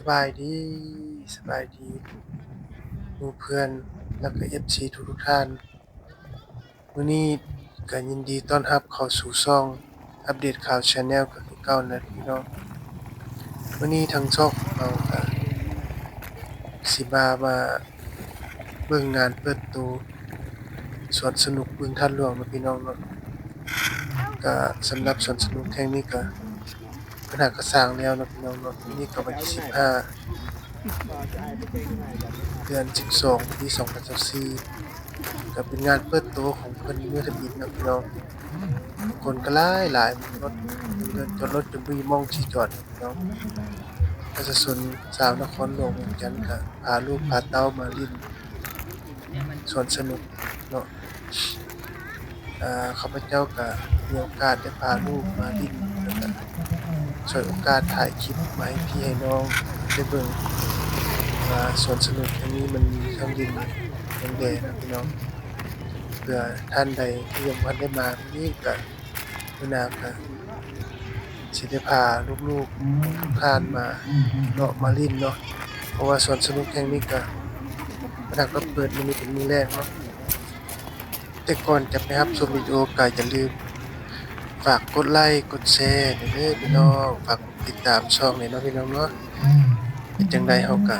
บายดีสบายดีหมู่เพื่อนแล้วก็ FC ทุกๆท่านมื้อนี้ก็ยินดีต้อนรับเข้าสู่ช่องอัปเดตข่าว Channel ก็คือเก่านั่นพี่น้องมื้อนี้ทางช่องของเราก็สิมาเบิ่งงานเปิดตัวสวนสนุกบึงท่าหลวงเนาะพี่น้องเนาะก็สำหรับสวนสนุกแห่งนี้ก็เพิ่นก็สร้างแล้วเนาะพี่น้องเนาะมื้อนี้ก็วันที่15เดือน12ปี2024ก็เป็นงานเปิดตัวของเพิ่นเมื่อทบินเนาะพี่น้องคนก็หลายรถจนรถจนบ่มีหม้องที่จอดเนาะพี่น้องประชาชนชาวนครหลวงเวียงจันทน์ก็พาลูกพาเต้ามาเล่นสวนสนุกเนาะข้าพเจ้าก็มีโอกาสได้พาลูกมาเล่นแล้วก็ฉวยโอกาสถ่ายคลิปมาให้พี่ให้น้องได้เบิ่งว่าสวนสนุกแห่งนี้มันมีเครื่องดื่มอย่างใดนะพี่น้องเผื่อท่านใดที่ยังบ่ทันได้มามื้อนี้ก็มื้อหน้าก็สิได้พาลูกๆทุกท่านมาเลาะมาเล่นเนาะเพราะว่าสวนสนุกแห่งนี้ก็เพิ่นก็เปิดมื้อนี้เป็นมื้อแรกเนาะแต่ก่อนจะไปรับชมวิดีโอก็อย่าลืมฝากกดไลค์กดแชร์เด้อพี่น้องฝากติดตามช่องนี้เนาะพี่น้องเนาะเป็นจังไดเฮาก็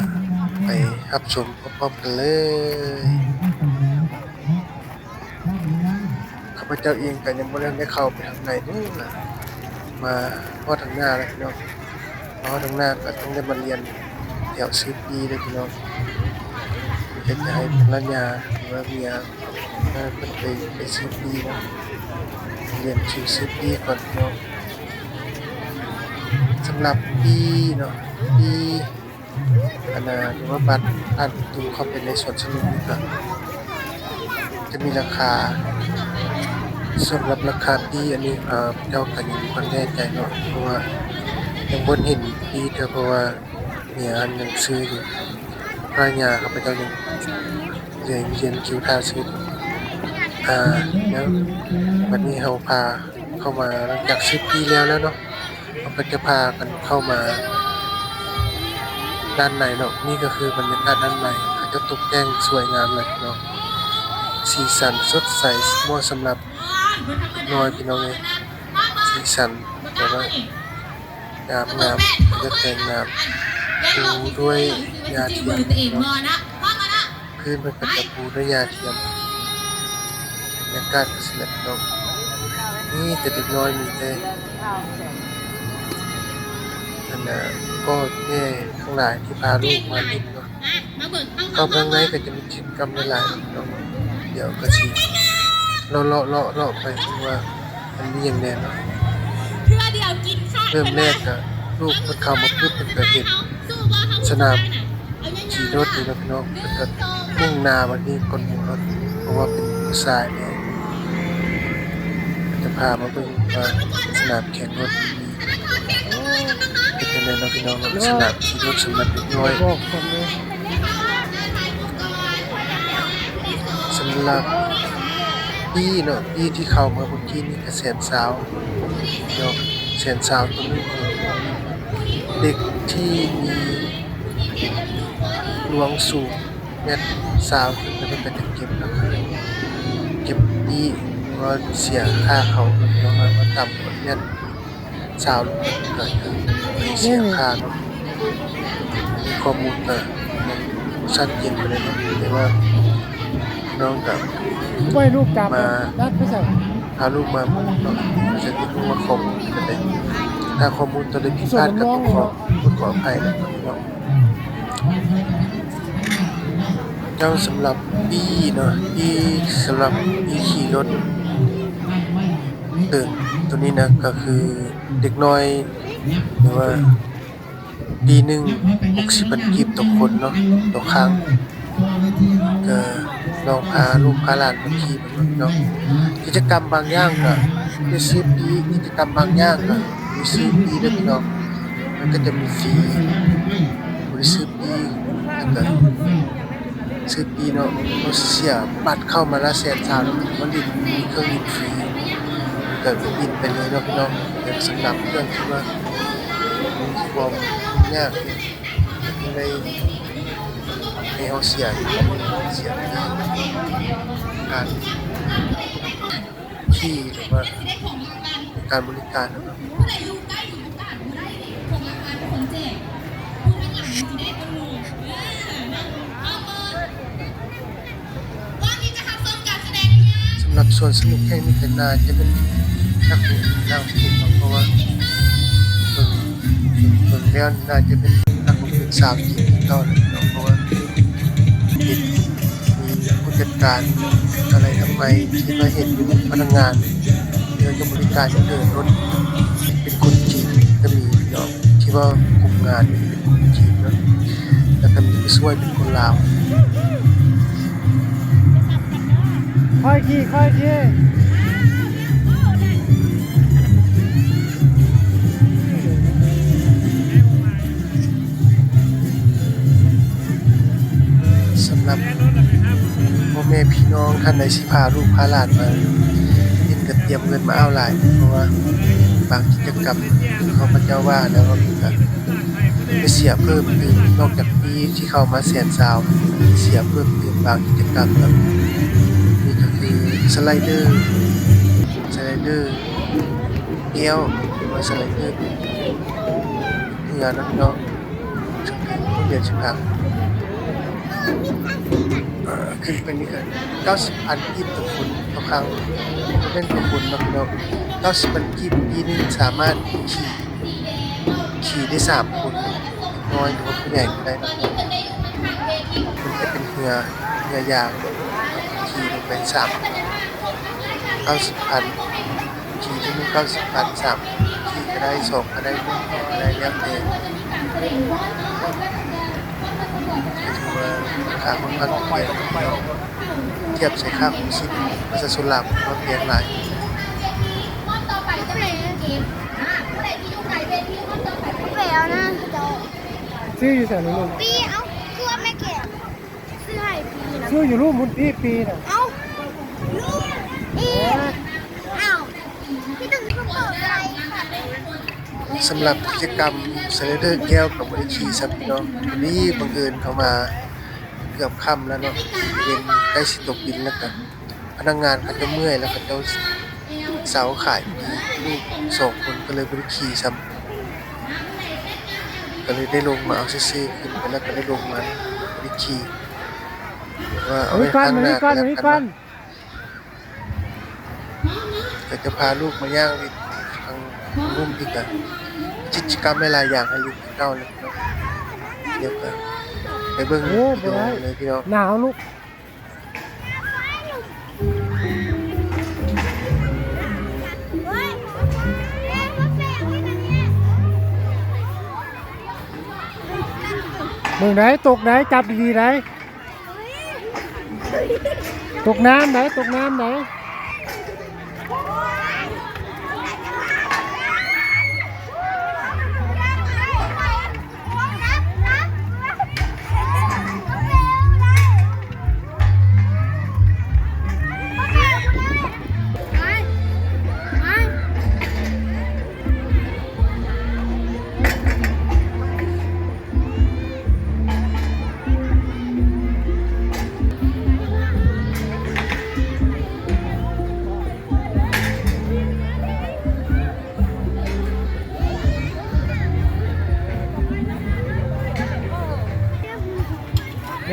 ไปรับชมพร้อมๆกันเลยข้าพเจ้าเองก็ยังบ่ได้เข้าไปข้างในเด้อมาฮอดทางหน้าแล้วพี่น้องมาฮอดทางหน้าก็ต้องได้มาเรียนแถวซื้อปีเด้อพี่น้องเฮ็ดให้ภรรยาหรือว่าเมียเพิ่นไปซื้อปีเนาะเรียนซื้อปีก่อนพี่น้องสำหรับปีเนาะปีหรือว่าบัตรผ่านประตูเข้าไปในสวนสนุกนี่ก็จะมีราคาสำหรับราคาปีอันนี้เจ้าก็ยังบ่แน่ใจเนาะเพราะว่ายังบ่เห็นปีเด้อเพราะว่าเมียอันยังซื้ออยู่ภรรยาข้าพเจ้ายังเรียนคิวท่าซื้อแล้ววันนี้เราพาเข้ามาหลังจาก10ปีแล้วเนาะเราก็จะพากันเข้ามาด้านในเนาะนี่ก็คือบรรยากาศด้านในเขาจะตกแต่งสวยงามเลยเนาะสีสันสดใสเหมาะสำหรับน้อยพี่น้องเอ้ยสีสันแบบว่างามจะแต่งงามปูด้วยหญ้าเทียมเนาะพื้นมันก็จะปูด้วยหญ้าเทียมบรรยากาศก็สิแบบเนาะนี่แต่เด็กน้อยมีแต่พ่อแม่ทั้งหลายที่พาลูกมาเล่นเนาะเข้าข้างในก็จะมีกิจกรรมหลายๆเนาะเดี๋ยวก็สิเลาะไปดูว่ามันมีหยังแหน่เนาะเริ่มแรกก็ลูกเพิ่นเข้ามาปุ๊บเพิ่นก็เห็นสนามขี่รถนี่เนาะพี่น้องเพิ่นก็มุ่งหน้ามาที่ก้นหมู่รถเพราะว่าเป็นผู้ชายเนี่ยจะพามาเบิ่งว่าสนามแข่งรถเป็นจังได๋เนาะพี่น้องสนามขี่รถสำหรับเด็กน้อยสำหรับปีเนาะปีที่เข้ามาเมื่อกี้นี่ก็แสนสาวเนาะแสนสาวตรงนี้เด็กที่มีหลวงสูงเมตรสาวขึ้นไปเป็นจะเก็บนะคะเก็บปีก็เสียค่าเขาเนาะว่าต่ำกว่าเมตรสาวลงก็เสียค่าเนาะมีข้อมูลก็ชัดเจนไปเลยเนาะแต่ว่าน้องกับไม่ลูกจับมานัดไม่ใช่ พาลูกมาเนาะจะได้รู้ว่าข้อมูลเป็นไงถ้าข้อมูลตัวใดผิดพลาดก็ต้องขออภัยนะครับพี่น้องเจ้าสำหรับปีเนาะปีสำหรับปีขี่รถตัวนี้นะก็คือเด็กน้อยหรือว่าปีหนึ่ง60,000กีบต่อคนเนาะต่อครั้งก็ลองพาลูกพาหลานมาขี่เนาะกิจกรรมบางอย่างก็ได้ซื้อปีกิจกรรมบางอย่างก็มีซื้อปีด้วยพี่น้องมันก็จะมีฟรีบริซื้อปีแล้วก็ซื้อปีเนาะเราเสียบัตรเข้ามาละ100,000มันมีเครื่องบินฟรีก็บินไปเลยเนาะพี่น้องแต่สำหรับเรื่องที่ว่ามีความยาก ยังได้ให้เฮาเสียอยู่เสียที่การที่หรือว่าการบริการนะครับ สำหรับสวนสนุกแห่งนี้ก็น่าจะเป็นนักนักลงทุนเนาะเพราะว่าเบิ่งแล้วน่าจะเป็นนักลงทุนสาวจริงที่เก่าเลยเนาะเพราะว่าเห็นมีผู้จัดการอะไรทำไมที่ว่าเห็นอยู่พนักงานเดินกับบริการเดินรถเป็นคนจีนก็มีเนาะที่ว่ากลุ่มงานเป็นคนจีนเนาะแล้วก็มีผู้ช่วยเป็นคนลาว ค่อยขี่ค่อยขี่ สำหรับพ่อแม่พี่น้องท่านใดสิพาลูกพาหลานมาเฮ็ดก็เตรียมเงินมาเอาหลายเพราะว่าบางกิจกรรมที่เขาพระเจ้าว่าแล้วว่ามีก็ไปเสียเพิ่มเติมนอกจากปีที่เข้ามาแสนซาวเสียเพิ่มเติมบางกิจกรรมครับนี่ก็คือสไลเดอร์แก้วหรือว่าสไลเดอร์เรือนะพี่น้องช่วงนี้เดือนสิบห้าขึ้นไปนี่ก็90,000กีบต่อคนต่อครั้งเล่นต่อคนนะพี่น้อง90,000กีบปีนึงสามารถขี่ได้3คนน้อยหรือว่าผู้ใหญ่ก็ได้นะมันจะเป็นเรือยางขี่ลงไป90,000ขี่ที่นี่90,000 3ขี่ก็ได้2ก็ได้1ก็ได้แล้วแต่ถือว่าค่าค่อนข้างแพงเทียบใช้ค่าของชีพประชาชนลาวว่าแพงหลาย แล้วนะจอ ซื้ออยู่แถวนู้น ปีเอ้าคือว่าแม่แก่ซื้อให้ปีนะ ซื้ออยู่รูปมุนปีน่ะ เอ้าลูกเอ้าพี่ตึงเขาเปิดอะไรค่ะ สำหรับกิจกรรมสไลเดอร์แก้วกับบริขี่ครับพี่น้องวันนี้บังเอิญเขามาเกือบค่ำแล้วเนาะเป็นใกล้สิตกดินแล้วกันพนักงานเขาจะเมื่อยแล้วเขาจะเสาขายลูก2คนก็เลยบริขี่ซ้ำก็เลยได้ลงมาเอาซื่อๆขึ้นไปแล้วก็ได้ลงมาบริขี่ว่าเอาไว้ข้างหน้าก็แล้วกันเนาะก็จะพาลูกมาย่างวิทางรุ่มอีกอะกิจกรรมหลายๆอย่างให้ลูกเก้าเลยเนาะเดี๋ยวกันไปเบิ่งวิดีโอเลยพี่น้อง หนาวลูกเมืองไหนตกไหนจับดีๆไหนตกน้ำไหนตกน้ำไหน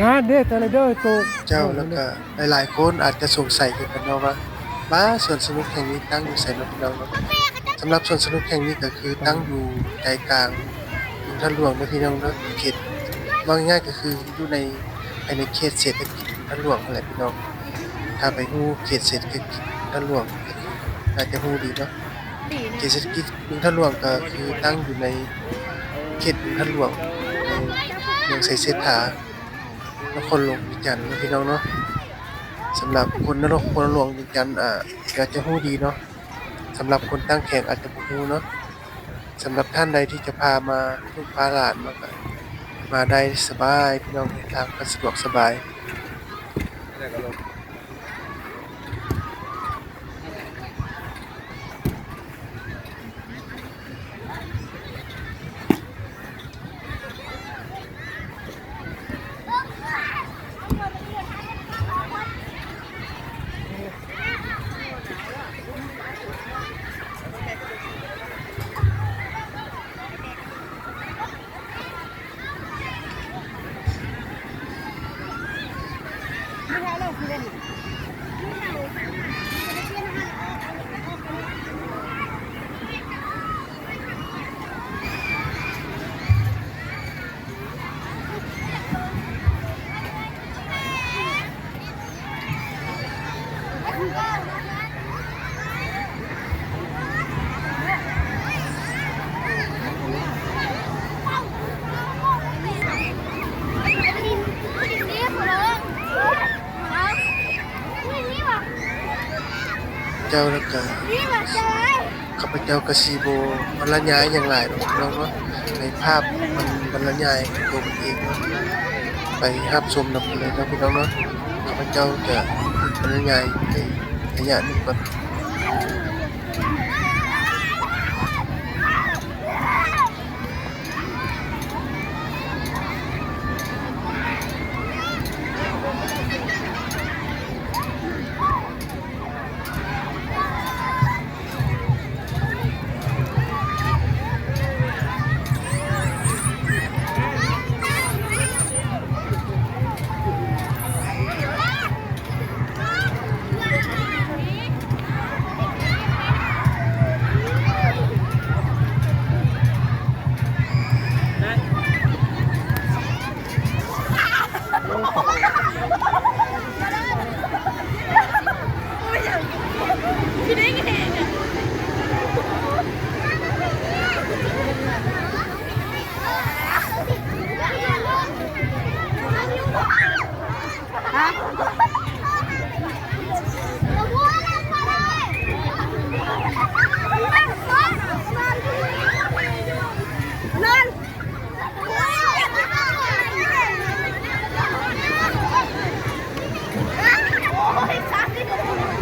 งานเด้อเด้อตก เจ้าแล้วก็หลายๆคนอาจจะสงสัยกันเนาะว่าบ้าสวนสนุกแห่งนี้ตั้งอยู่ไสเนาะพี่น้องเนาะสำหรับสวนสนุกแห่งนี้ก็คือตั้งอยู่ใจกลางเมืองท่าหลวงเนาะพี่น้องเนาะเขตว่าง่ายๆก็คืออยู่ในภายในเขตเศรษฐกิจท่าหลวงนั่นแหละพี่น้องถ้าไปฮู้เขตเศรษฐกิจท่าหลวงน่าจะฮู้ดีเนาะเขตเศรษฐกิจเมืองท่าหลวงก็คือตั้งอยู่ในเขตเมืองท่าหลวงในเมืองไสเสถานครหลวงวิจันทร์นะพี่น้องเนาะสำหรับคนนครหลวงวิจันทร์ก็จะฮู้ดีเนาะสำหรับคนตั้งแข่งอาจจะบ่ฮู้เนาะสำหรับท่านใดที่จะพามาลูกพาหลานมาก็มาได้สบายพี่น้องทางก็สะดวกสบาย เจ้าแล้วก็ข้าพเจ้ากสิบ่บรรยายหยังหลายดอกพี่น้องเนาะในภาพมันบรรยายตัวมันเองเนาะไปรับชมนำกันเลยเนาะพี่น้องเนาะข้าพเจ้าจะบรรยายในระยะหนึ่งก่อน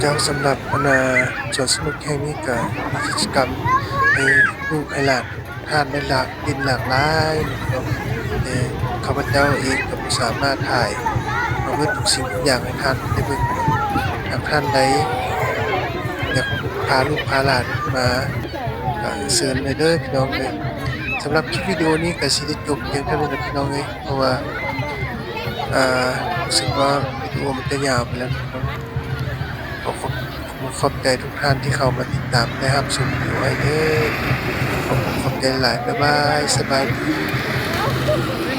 เจ้าสำหรับสวนสนุกแห่งนี้ก็มีกิจกรรมให้ลูกให้หลานทานได้หลากดินหลากหลายเนาะแต่ข้าพเจ้าเองก็บ่สามารถถ่ายเอาเบิดทุกสิ่งทุกอย่างให้ท่านได้เบิ่งเนาะหากท่านใดอยากพาลูกพาหลานมาก็เชิญเลยเด้อพี่น้องเอ้ยสำหรับคลิปวิดีโอนี้ก็สิได้จบเพียงเท่านี้นะพี่น้องเอ้ยเพราะว่ารู้สึกว่าวิดีโอมันจะยาวไปแล้วเนาะ ขอบใจทุกท่านที่เข้ามาติดตามและรับชมวิดีโอไว้เด้อขอบใจหลายบ๊ายบายสบายดี